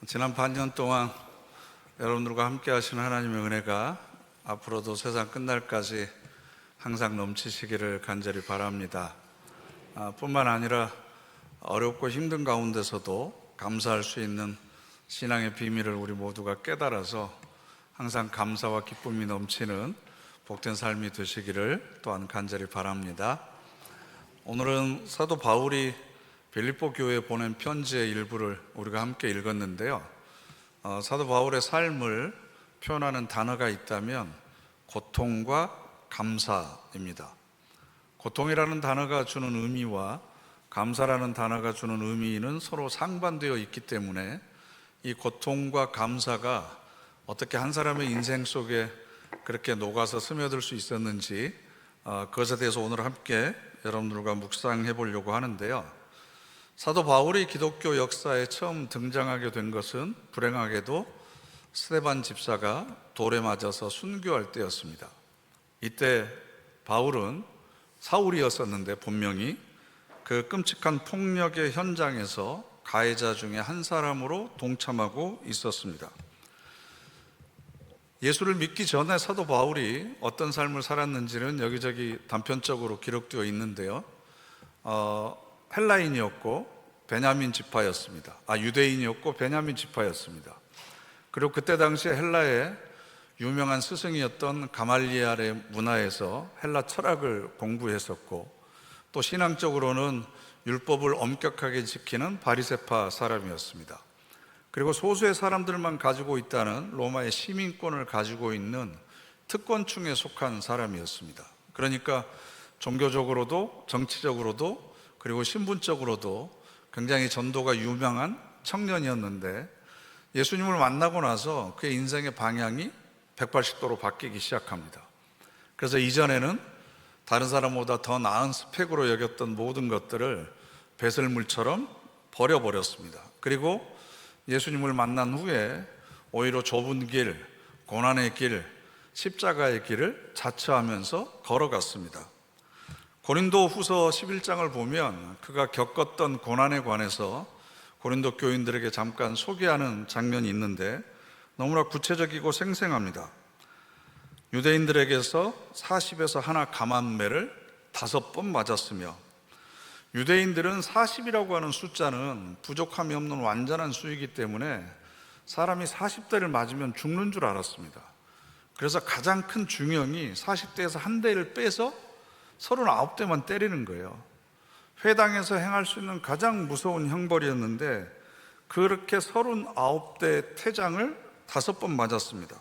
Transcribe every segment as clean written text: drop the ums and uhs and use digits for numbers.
지난 반년 동안 여러분들과 함께 하시는 하나님의 은혜가 앞으로도 세상 끝날까지 항상 넘치시기를 간절히 바랍니다. 뿐만 아니라 어렵고 힘든 가운데서도 감사할 수 있는 신앙의 비밀을 우리 모두가 깨달아서 항상 감사와 기쁨이 넘치는 복된 삶이 되시기를 또한 간절히 바랍니다. 오늘은 사도 바울이 빌립보 교회에 보낸 편지의 일부를 우리가 함께 읽었는데요. 사도 바울의 삶을 표현하는 단어가 있다면 고통과 감사입니다. 고통이라는 단어가 주는 의미와 감사라는 단어가 주는 의미는 서로 상반되어 있기 때문에 이 고통과 감사가 어떻게 한 사람의 인생 속에 그렇게 녹아서 스며들 수 있었는지 그것에 대해서 오늘 함께 여러분들과 묵상해 보려고 하는데요. 사도 바울이 기독교 역사에 처음 등장하게 된 것은 불행하게도 스데반 집사가 돌에 맞아서 순교할 때였습니다. 이때 바울은 사울이었었는데 본명이 그 끔찍한 폭력의 현장에서 가해자 중에 한 사람으로 동참하고 있었습니다. 예수를 믿기 전에 사도 바울이 어떤 삶을 살았는지는 여기저기 단편적으로 기록되어 있는데요. 헬라인이었고 베냐민 지파였습니다. 유대인이었고 베냐민 지파였습니다. 그리고 그때 당시에 헬라의 유명한 스승이었던 가말리엘의 문화에서 헬라 철학을 공부했었고 또 신앙적으로는 율법을 엄격하게 지키는 바리새파 사람이었습니다. 그리고 소수의 사람들만 가지고 있다는 로마의 시민권을 가지고 있는 특권층에 속한 사람이었습니다. 그러니까 종교적으로도 정치적으로도 그리고 신분적으로도 굉장히 전도가 유명한 청년이었는데 예수님을 만나고 나서 그의 인생의 방향이 180도로 바뀌기 시작합니다. 그래서 이전에는 다른 사람보다 더 나은 스펙으로 여겼던 모든 것들을 배설물처럼 버려버렸습니다. 그리고 예수님을 만난 후에 오히려 좁은 길, 고난의 길, 십자가의 길을 자처하면서 걸어갔습니다. 고린도 후서 11장을 보면 그가 겪었던 고난에 관해서 고린도 교인들에게 잠깐 소개하는 장면이 있는데 너무나 구체적이고 생생합니다. 유대인들에게서 40에서 하나 감한매를 5번 맞았으며 유대인들은 40이라고 하는 숫자는 부족함이 없는 완전한 수이기 때문에 사람이 40대를 맞으면 죽는 줄 알았습니다. 그래서 가장 큰 중형이 40대에서 한 대를 빼서 39대만 때리는 거예요. 회당에서 행할 수 있는 가장 무서운 형벌이었는데 그렇게 39대 태장을 5번 맞았습니다.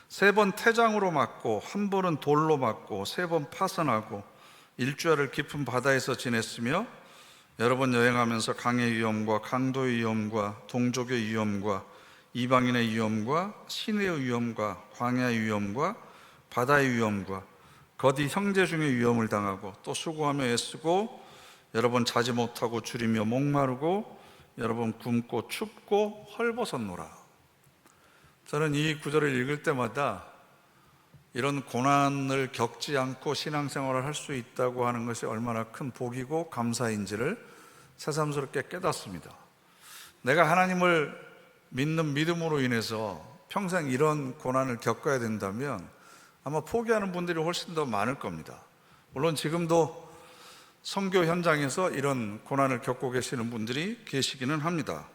3번 태장으로 맞고 1번은 돌로 맞고 3번 파선하고 일주일을 깊은 바다에서 지냈으며 여러 번 여행하면서 강의 위험과 강도의 위험과 동족의 위험과 이방인의 위험과 시내의 위험과 광야의 위험과 바다의 위험과 거디 형제 중에 위험을 당하고 또 수고하며 애쓰고 여러 번 자지 못하고 줄이며 목마르고 여러 번 굶고 춥고 헐벗었노라. 저는 이 구절을 읽을 때마다 이런 고난을 겪지 않고 신앙생활을 할 수 있다고 하는 것이 얼마나 큰 복이고 감사인지를 새삼스럽게 깨닫습니다. 내가 하나님을 믿는 믿음으로 인해서 평생 이런 고난을 겪어야 된다면 아마 포기하는 분들이 훨씬 더 많을 겁니다. 물론 지금도 선교 현장에서 이런 고난을 겪고 계시는 분들이 계시기는 합니다.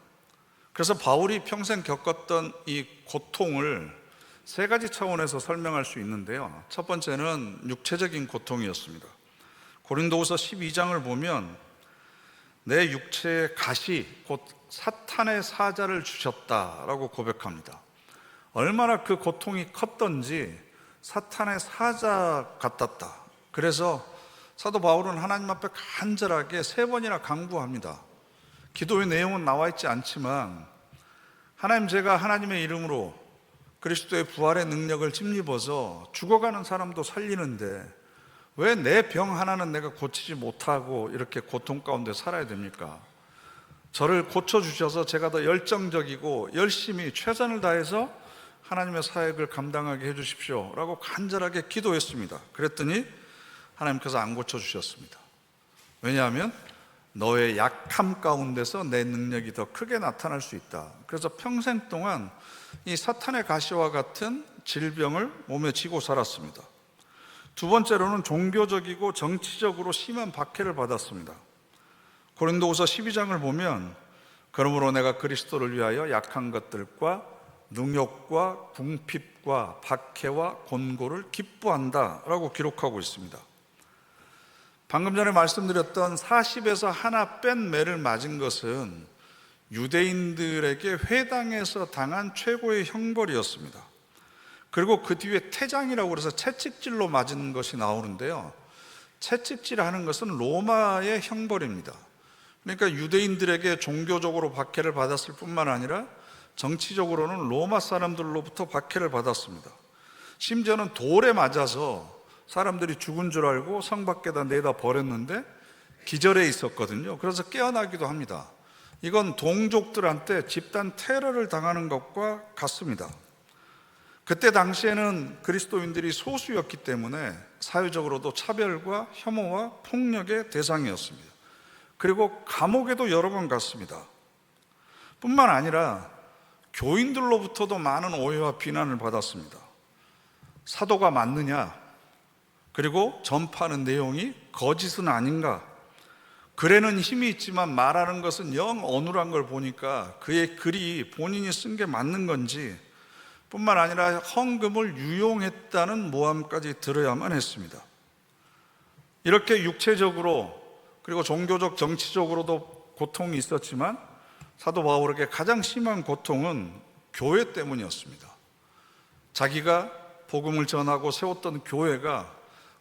그래서 바울이 평생 겪었던 이 고통을 3가지 차원에서 설명할 수 있는데요. 첫 번째는 육체적인 고통이었습니다. 고린도후서 12장을 보면 내 육체의 가시 곧 사탄의 사자를 주셨다라고 고백합니다. 얼마나 그 고통이 컸던지 사탄의 사자 같았다. 그래서 사도 바울은 하나님 앞에 간절하게 3번이나 간구합니다. 기도의 내용은 나와 있지 않지만 하나님, 제가 하나님의 이름으로 그리스도의 부활의 능력을 힘입어서 죽어가는 사람도 살리는데 왜 내 병 하나는 내가 고치지 못하고 이렇게 고통 가운데 살아야 됩니까? 저를 고쳐주셔서 제가 더 열정적이고 열심히 최선을 다해서 하나님의 사역을 감당하게 해주십시오 라고 간절하게 기도했습니다. 그랬더니 하나님께서 안 고쳐주셨습니다. 왜냐하면 너의 약함 가운데서 내 능력이 더 크게 나타날 수 있다. 그래서 평생 동안 이 사탄의 가시와 같은 질병을 몸에 지고 살았습니다. 두 번째로는 종교적이고 정치적으로 심한 박해를 받았습니다. 고린도후서 12장을 보면 그러므로 내가 그리스도를 위하여 약한 것들과 능욕과 궁핍과 박해와 곤고를 기뻐한다 라고 기록하고 있습니다. 방금 전에 말씀드렸던 40에서 하나 뺀 매를 맞은 것은 유대인들에게 회당에서 당한 최고의 형벌이었습니다. 그리고 그 뒤에 태장이라고 해서 채찍질로 맞은 것이 나오는데요, 채찍질하는 것은 로마의 형벌입니다. 그러니까 유대인들에게 종교적으로 박해를 받았을 뿐만 아니라 정치적으로는 로마 사람들로부터 박해를 받았습니다. 심지어는 돌에 맞아서 사람들이 죽은 줄 알고 성 밖에다 내다 버렸는데 기절해 있었거든요. 그래서 깨어나기도 합니다. 이건 동족들한테 집단 테러를 당하는 것과 같습니다. 그때 당시에는 그리스도인들이 소수였기 때문에 사회적으로도 차별과 혐오와 폭력의 대상이었습니다. 그리고 감옥에도 여러 번 갔습니다. 뿐만 아니라 교인들로부터도 많은 오해와 비난을 받았습니다. 사도가 맞느냐? 그리고 전파하는 내용이 거짓은 아닌가? 글에는 힘이 있지만 말하는 것은 영 어눌한 걸 보니까 그의 글이 본인이 쓴 게 맞는 건지, 뿐만 아니라 헌금을 유용했다는 모함까지 들어야만 했습니다. 이렇게 육체적으로 그리고 종교적 정치적으로도 고통이 있었지만 사도 바울에게 가장 심한 고통은 교회 때문이었습니다. 자기가 복음을 전하고 세웠던 교회가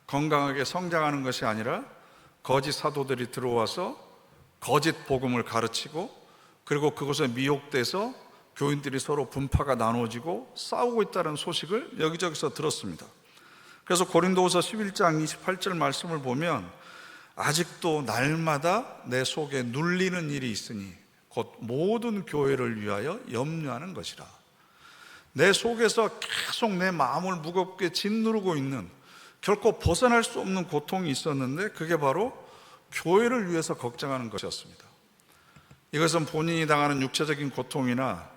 건강하게 성장하는 것이 아니라 거짓 사도들이 들어와서 거짓 복음을 가르치고, 그리고 그것에 미혹돼서 교인들이 서로 분파가 나누어지고 싸우고 있다는 소식을 여기저기서 들었습니다. 그래서 고린도후서 11장 28절 말씀을 보면 아직도 날마다 내 속에 눌리는 일이 있으니 곧 모든 교회를 위하여 염려하는 것이라. 내 속에서 계속 내 마음을 무겁게 짓누르고 있는, 결코 벗어날 수 없는 고통이 있었는데 그게 바로 교회를 위해서 걱정하는 것이었습니다. 이것은 본인이 당하는 육체적인 고통이나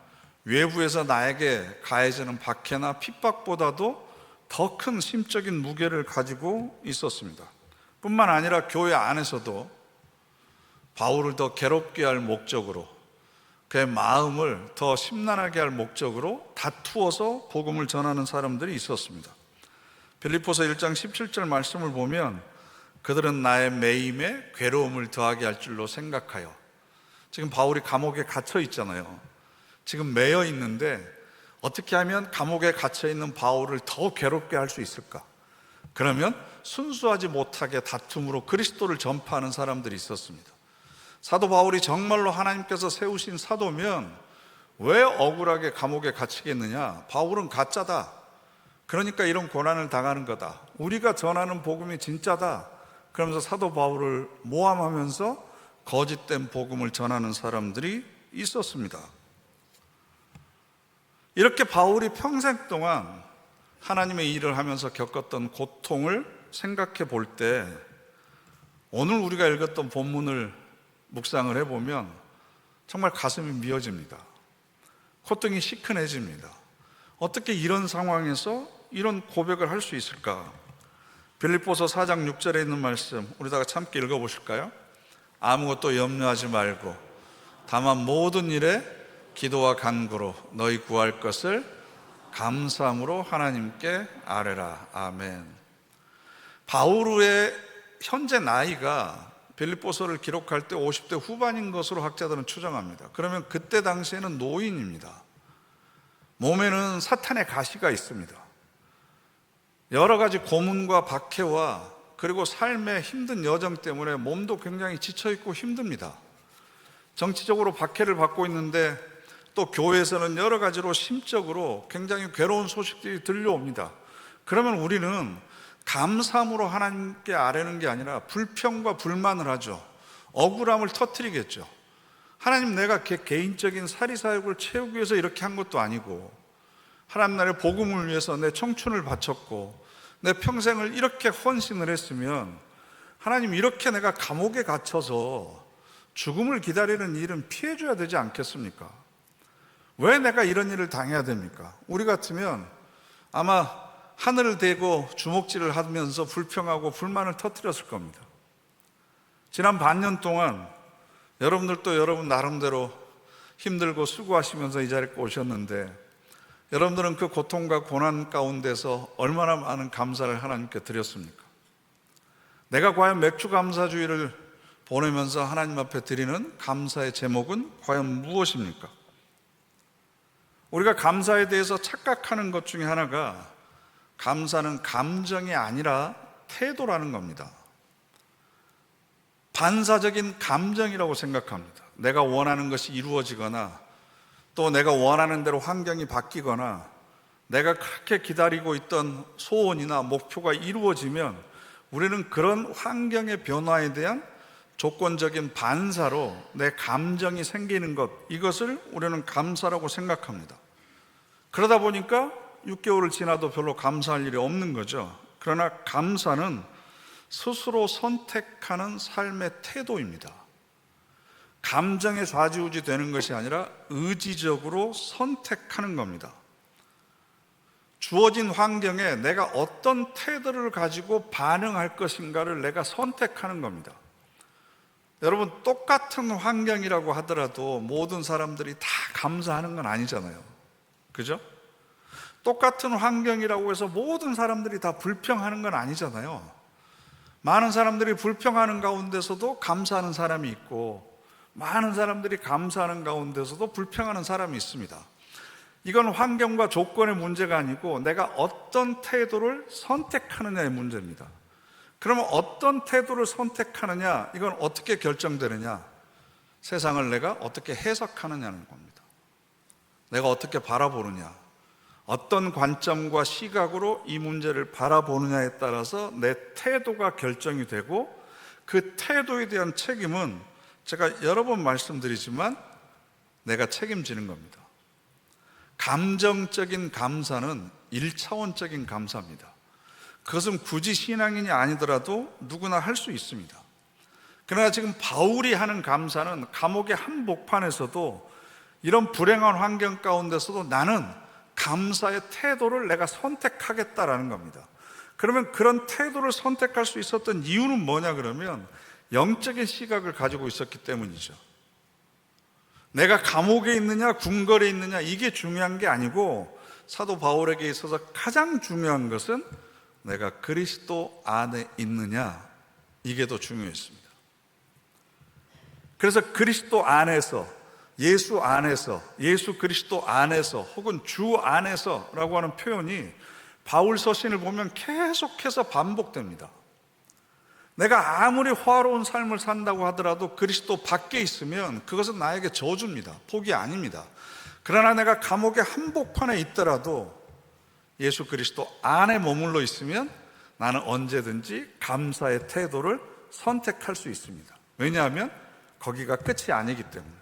외부에서 나에게 가해지는 박해나 핍박보다도 더 큰 심적인 무게를 가지고 있었습니다. 뿐만 아니라 교회 안에서도 바울을 더 괴롭게 할 목적으로, 그의 마음을 더 심란하게 할 목적으로 다투어서 복음을 전하는 사람들이 있었습니다. 빌립보서 1장 17절 말씀을 보면 그들은 나의 매임에 괴로움을 더하게 할 줄로 생각하여. 지금 바울이 감옥에 갇혀 있잖아요. 지금 매여 있는데 어떻게 하면 감옥에 갇혀 있는 바울을 더 괴롭게 할 수 있을까? 그러면 순수하지 못하게 다툼으로 그리스도를 전파하는 사람들이 있었습니다. 사도 바울이 정말로 하나님께서 세우신 사도면 왜 억울하게 감옥에 갇히겠느냐? 바울은 가짜다. 그러니까 이런 고난을 당하는 거다. 우리가 전하는 복음이 진짜다. 그러면서 사도 바울을 모함하면서 거짓된 복음을 전하는 사람들이 있었습니다. 이렇게 바울이 평생 동안 하나님의 일을 하면서 겪었던 고통을 생각해 볼 때 오늘 우리가 읽었던 본문을 묵상을 해보면 정말 가슴이 미어집니다. 콧등이 시큰해집니다. 어떻게 이런 상황에서 이런 고백을 할 수 있을까? 빌립보서 4장 6절에 있는 말씀 우리 다 같이 함께 읽어보실까요? 아무것도 염려하지 말고 다만 모든 일에 기도와 간구로 너희 구할 것을 감사함으로 하나님께 아뢰라. 아멘. 바울의 현재 나이가 빌립보서를 기록할 때 50대 후반인 것으로 학자들은 추정합니다. 그러면 그때 당시에는 노인입니다. 몸에는 사탄의 가시가 있습니다. 여러 가지 고문과 박해와 그리고 삶의 힘든 여정 때문에 몸도 굉장히 지쳐있고 힘듭니다. 정치적으로 박해를 받고 있는데 또 교회에서는 여러 가지로 심적으로 굉장히 괴로운 소식들이 들려옵니다. 그러면 우리는 감사함으로 하나님께 아뢰는 게 아니라 불평과 불만을 하죠. 억울함을 터뜨리겠죠. 하나님, 내가 개인적인 사리사욕을 채우기 위해서 이렇게 한 것도 아니고 하나님 나라의 복음을 위해서 내 청춘을 바쳤고 내 평생을 이렇게 헌신을 했으면 하나님, 이렇게 내가 감옥에 갇혀서 죽음을 기다리는 일은 피해줘야 되지 않겠습니까? 왜 내가 이런 일을 당해야 됩니까? 우리 같으면 아마 하늘을 대고 주먹질을 하면서 불평하고 불만을 터뜨렸을 겁니다. 지난 반년 동안 여러분들도 여러분 나름대로 힘들고 수고하시면서 이 자리에 오셨는데, 여러분들은 그 고통과 고난 가운데서 얼마나 많은 감사를 하나님께 드렸습니까? 내가 과연 맥주 감사주의를 보내면서 하나님 앞에 드리는 감사의 제목은 과연 무엇입니까? 우리가 감사에 대해서 착각하는 것 중에 하나가, 감사는 감정이 아니라 태도라는 겁니다. 반사적인 감정이라고 생각합니다. 내가 원하는 것이 이루어지거나, 또 내가 원하는 대로 환경이 바뀌거나, 내가 그렇게 기다리고 있던 소원이나 목표가 이루어지면 우리는 그런 환경의 변화에 대한 조건적인 반사로 내 감정이 생기는 것, 이것을 우리는 감사라고 생각합니다. 그러다 보니까 6개월을 지나도 별로 감사할 일이 없는 거죠. 그러나 감사는 스스로 선택하는 삶의 태도입니다. 감정에 좌지우지 되는 것이 아니라 의지적으로 선택하는 겁니다. 주어진 환경에 내가 어떤 태도를 가지고 반응할 것인가를 내가 선택하는 겁니다. 여러분, 똑같은 환경이라고 하더라도 모든 사람들이 다 감사하는 건 아니잖아요. 그죠? 똑같은 환경이라고 해서 모든 사람들이 다 불평하는 건 아니잖아요. 많은 사람들이 불평하는 가운데서도 감사하는 사람이 있고, 많은 사람들이 감사하는 가운데서도 불평하는 사람이 있습니다. 이건 환경과 조건의 문제가 아니고 내가 어떤 태도를 선택하느냐의 문제입니다. 그러면 어떤 태도를 선택하느냐, 이건 어떻게 결정되느냐? 세상을 내가 어떻게 해석하느냐는 겁니다. 내가 어떻게 바라보느냐, 어떤 관점과 시각으로 이 문제를 바라보느냐에 따라서 내 태도가 결정이 되고, 그 태도에 대한 책임은 제가 여러 번 말씀드리지만 내가 책임지는 겁니다. 감정적인 감사는 1차원적인 감사입니다. 그것은 굳이 신앙인이 아니더라도 누구나 할 수 있습니다. 그러나 지금 바울이 하는 감사는 감옥의 한복판에서도, 이런 불행한 환경 가운데서도 나는 감사의 태도를 내가 선택하겠다라는 겁니다. 그러면 그런 태도를 선택할 수 있었던 이유는 뭐냐 그러면, 영적인 시각을 가지고 있었기 때문이죠. 내가 감옥에 있느냐 궁궐에 있느냐 이게 중요한 게 아니고, 사도 바울에게 있어서 가장 중요한 것은 내가 그리스도 안에 있느냐, 이게 더 중요했습니다. 그래서 그리스도 안에서, 예수 안에서, 예수 그리스도 안에서, 혹은 주 안에서라고 하는 표현이 바울 서신을 보면 계속해서 반복됩니다. 내가 아무리 화로운 삶을 산다고 하더라도 그리스도 밖에 있으면 그것은 나에게 저주입니다. 복이 아닙니다. 그러나 내가 감옥의 한복판에 있더라도 예수 그리스도 안에 머물러 있으면 나는 언제든지 감사의 태도를 선택할 수 있습니다. 왜냐하면 거기가 끝이 아니기 때문에.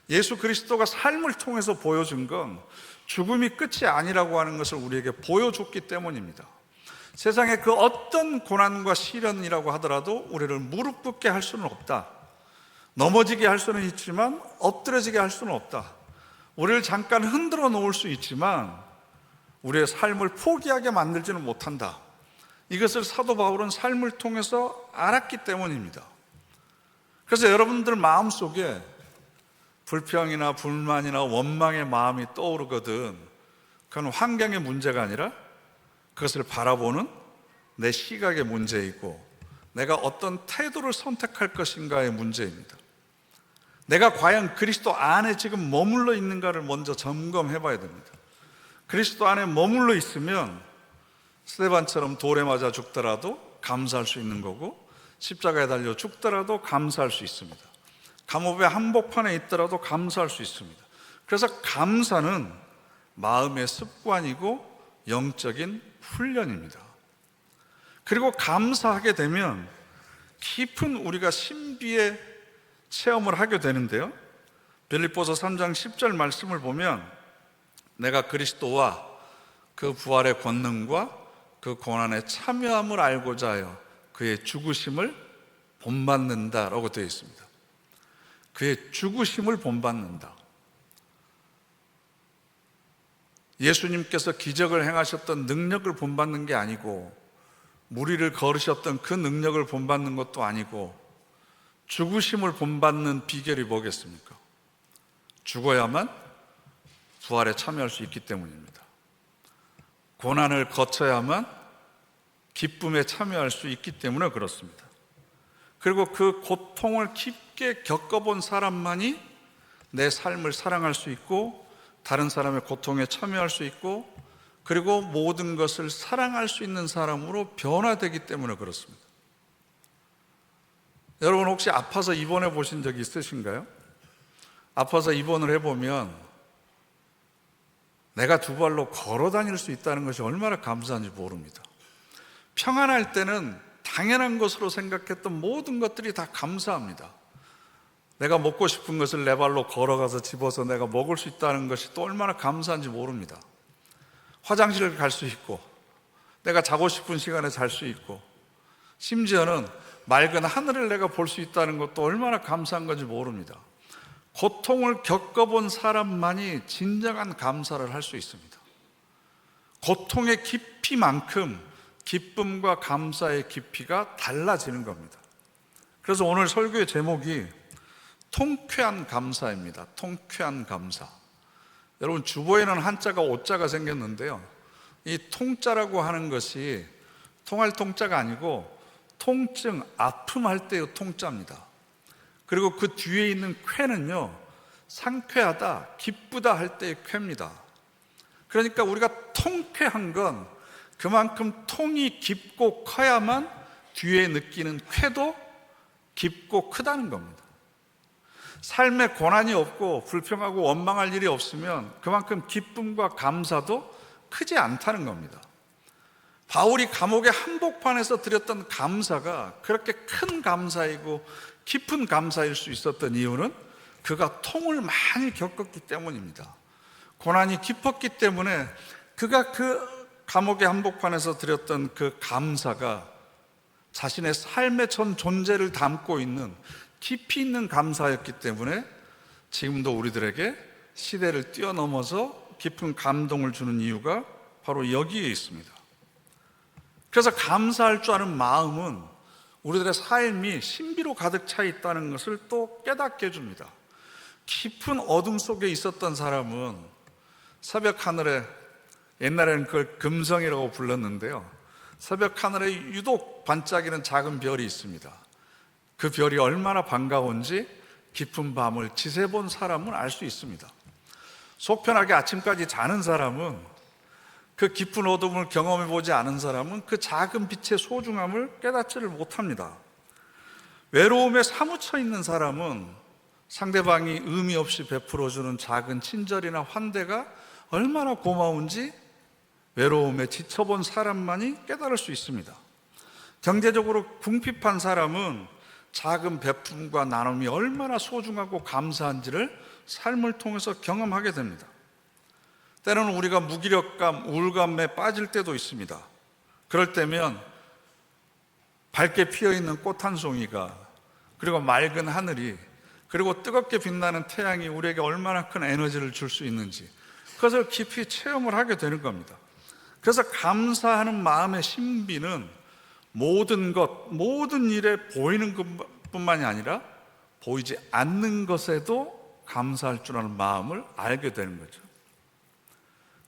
예수 그리스도가 삶을 통해서 보여준 건 죽음이 끝이 아니라고 하는 것을 우리에게 보여줬기 때문입니다. 세상에 그 어떤 고난과 시련이라고 하더라도 우리를 무릎 꿇게 할 수는 없다. 넘어지게 할 수는 있지만 엎드려지게 할 수는 없다. 우리를 잠깐 흔들어 놓을 수 있지만 우리의 삶을 포기하게 만들지는 못한다. 이것을 사도 바울은 삶을 통해서 알았기 때문입니다. 그래서 여러분들 마음속에 불평이나 불만이나 원망의 마음이 떠오르거든, 그건 환경의 문제가 아니라 그것을 바라보는 내 시각의 문제이고, 내가 어떤 태도를 선택할 것인가의 문제입니다. 내가 과연 그리스도 안에 지금 머물러 있는가를 먼저 점검해 봐야 됩니다. 그리스도 안에 머물러 있으면 스데반처럼 돌에 맞아 죽더라도 감사할 수 있는 거고, 십자가에 달려 죽더라도 감사할 수 있습니다. 감옥의 한복판에 있더라도 감사할 수 있습니다. 그래서 감사는 마음의 습관이고 영적인 훈련입니다. 그리고 감사하게 되면 깊은 우리가 신비의 체험을 하게 되는데요, 빌립보서 3장 10절 말씀을 보면 내가 그리스도와 그 부활의 권능과 그 고난에 참여함을 알고자 하여 그의 죽으심을 본받는다라고 되어 있습니다. 그의 죽으심을 본받는다. 예수님께서 기적을 행하셨던 능력을 본받는 게 아니고, 무리를 걸으셨던 그 능력을 본받는 것도 아니고, 죽으심을 본받는 비결이 뭐겠습니까? 죽어야만 부활에 참여할 수 있기 때문입니다. 고난을 거쳐야만 기쁨에 참여할 수 있기 때문에 그렇습니다. 그리고 그 고통을 깊게 겪어본 사람만이 내 삶을 사랑할 수 있고, 다른 사람의 고통에 참여할 수 있고, 그리고 모든 것을 사랑할 수 있는 사람으로 변화되기 때문에 그렇습니다. 여러분, 혹시 아파서 입원해 보신 적이 있으신가요? 아파서 입원을 해보면 내가 두 발로 걸어 다닐 수 있다는 것이 얼마나 감사한지 모릅니다. 평안할 때는 당연한 것으로 생각했던 모든 것들이 다 감사합니다. 내가 먹고 싶은 것을 내 발로 걸어가서 집어서 내가 먹을 수 있다는 것이 또 얼마나 감사한지 모릅니다. 화장실을 갈 수 있고, 내가 자고 싶은 시간에 잘 수 있고, 심지어는 맑은 하늘을 내가 볼 수 있다는 것도 얼마나 감사한 건지 모릅니다. 고통을 겪어본 사람만이 진정한 감사를 할 수 있습니다. 고통의 깊이만큼 기쁨과 감사의 깊이가 달라지는 겁니다. 그래서 오늘 설교의 제목이 통쾌한 감사입니다. 통쾌한 감사. 여러분, 주보에는 한자가 오자가 생겼는데요, 이 통자라고 하는 것이 통할 통자가 아니고 통증, 아픔할 때의 통자입니다. 그리고 그 뒤에 있는 쾌는요, 상쾌하다, 기쁘다 할 때의 쾌입니다. 그러니까 우리가 통쾌한 건 그만큼 통이 깊고 커야만 뒤에 느끼는 쾌도 깊고 크다는 겁니다. 삶에 고난이 없고 불평하고 원망할 일이 없으면 그만큼 기쁨과 감사도 크지 않다는 겁니다. 바울이 감옥의 한복판에서 드렸던 감사가 그렇게 큰 감사이고 깊은 감사일 수 있었던 이유는 그가 통을 많이 겪었기 때문입니다. 고난이 깊었기 때문에 그가 그 감옥의 한복판에서 드렸던 그 감사가 자신의 삶의 전 존재를 담고 있는 깊이 있는 감사였기 때문에 지금도 우리들에게 시대를 뛰어넘어서 깊은 감동을 주는 이유가 바로 여기에 있습니다. 그래서 감사할 줄 아는 마음은 우리들의 삶이 신비로 가득 차 있다는 것을 또 깨닫게 해줍니다. 깊은 어둠 속에 있었던 사람은 새벽 하늘에, 옛날에는 그걸 금성이라고 불렀는데요, 새벽 하늘에 유독 반짝이는 작은 별이 있습니다. 그 별이 얼마나 반가운지 깊은 밤을 지새본 사람은 알 수 있습니다. 속 편하게 아침까지 자는 사람은, 그 깊은 어둠을 경험해 보지 않은 사람은 그 작은 빛의 소중함을 깨닫지를 못합니다. 외로움에 사무쳐 있는 사람은 상대방이 의미 없이 베풀어주는 작은 친절이나 환대가 얼마나 고마운지 외로움에 지쳐본 사람만이 깨달을 수 있습니다. 경제적으로 궁핍한 사람은 작은 베품과 나눔이 얼마나 소중하고 감사한지를 삶을 통해서 경험하게 됩니다. 때로는 우리가 무기력감, 우울감에 빠질 때도 있습니다. 그럴 때면 밝게 피어있는 꽃 한 송이가, 그리고 맑은 하늘이, 그리고 뜨겁게 빛나는 태양이 우리에게 얼마나 큰 에너지를 줄 수 있는지 그것을 깊이 체험을 하게 되는 겁니다. 그래서 감사하는 마음의 신비는 모든 것, 모든 일에 보이는 것뿐만이 아니라 보이지 않는 것에도 감사할 줄 아는 마음을 알게 되는 거죠.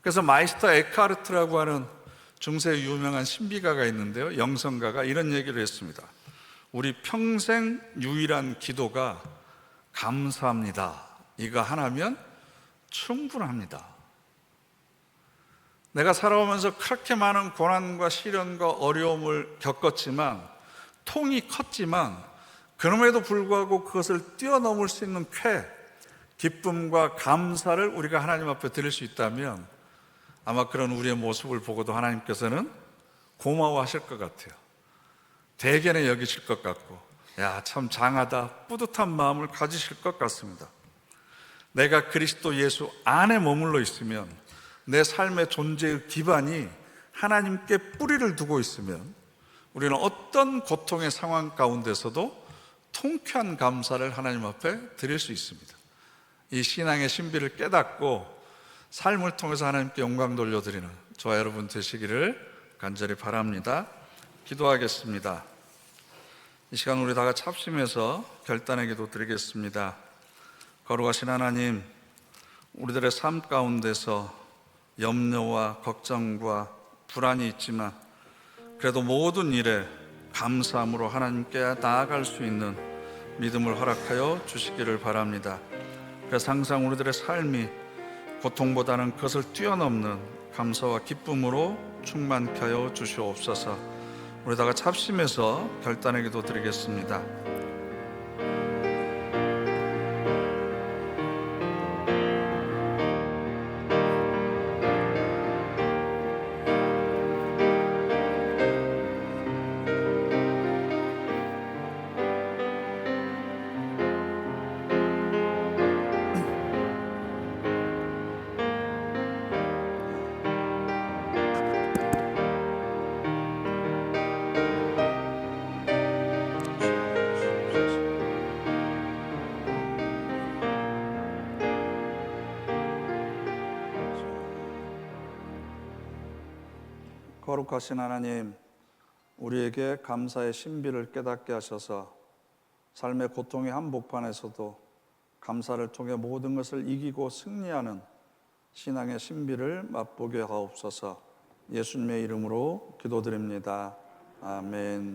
그래서 마이스터 에카르트라고 하는 중세 유명한 신비가가 있는데요, 영성가가 이런 얘기를 했습니다. 우리 평생 유일한 기도가 감사합니다, 이거 하나면 충분합니다. 내가 살아오면서 그렇게 많은 고난과 시련과 어려움을 겪었지만, 통이 컸지만, 그럼에도 불구하고 그것을 뛰어넘을 수 있는 쾌, 기쁨과 감사를 우리가 하나님 앞에 드릴 수 있다면 아마 그런 우리의 모습을 보고도 하나님께서는 고마워하실 것 같아요. 대견히 여기실 것 같고, 야, 참 장하다, 뿌듯한 마음을 가지실 것 같습니다. 내가 그리스도 예수 안에 머물러 있으면, 내 삶의 존재의 기반이 하나님께 뿌리를 두고 있으면 우리는 어떤 고통의 상황 가운데서도 통쾌한 감사를 하나님 앞에 드릴 수 있습니다. 이 신앙의 신비를 깨닫고 삶을 통해서 하나님께 영광 돌려드리는 저와 여러분 되시기를 간절히 바랍니다. 기도하겠습니다. 이 시간 우리 다 같이 합심해서 결단의 기도 드리겠습니다. 거룩하신 하나님, 우리들의 삶 가운데서 염려와 걱정과 불안이 있지만 그래도 모든 일에 감사함으로 하나님께 나아갈 수 있는 믿음을 허락하여 주시기를 바랍니다. 그래서 항상 우리들의 삶이 고통보다는 그것을 뛰어넘는 감사와 기쁨으로 충만케 하여 주시옵소서. 우리 다 같이 합심해서 결단의 기도 드리겠습니다. 거룩하신 하나님, 우리에게 감사의 신비를 깨닫게 하셔서 삶의 고통의 한복판에서도 감사를 통해 모든 것을 이기고 승리하는 신앙의 신비를 맛보게 하옵소서. 예수님의 이름으로 기도드립니다. 아멘.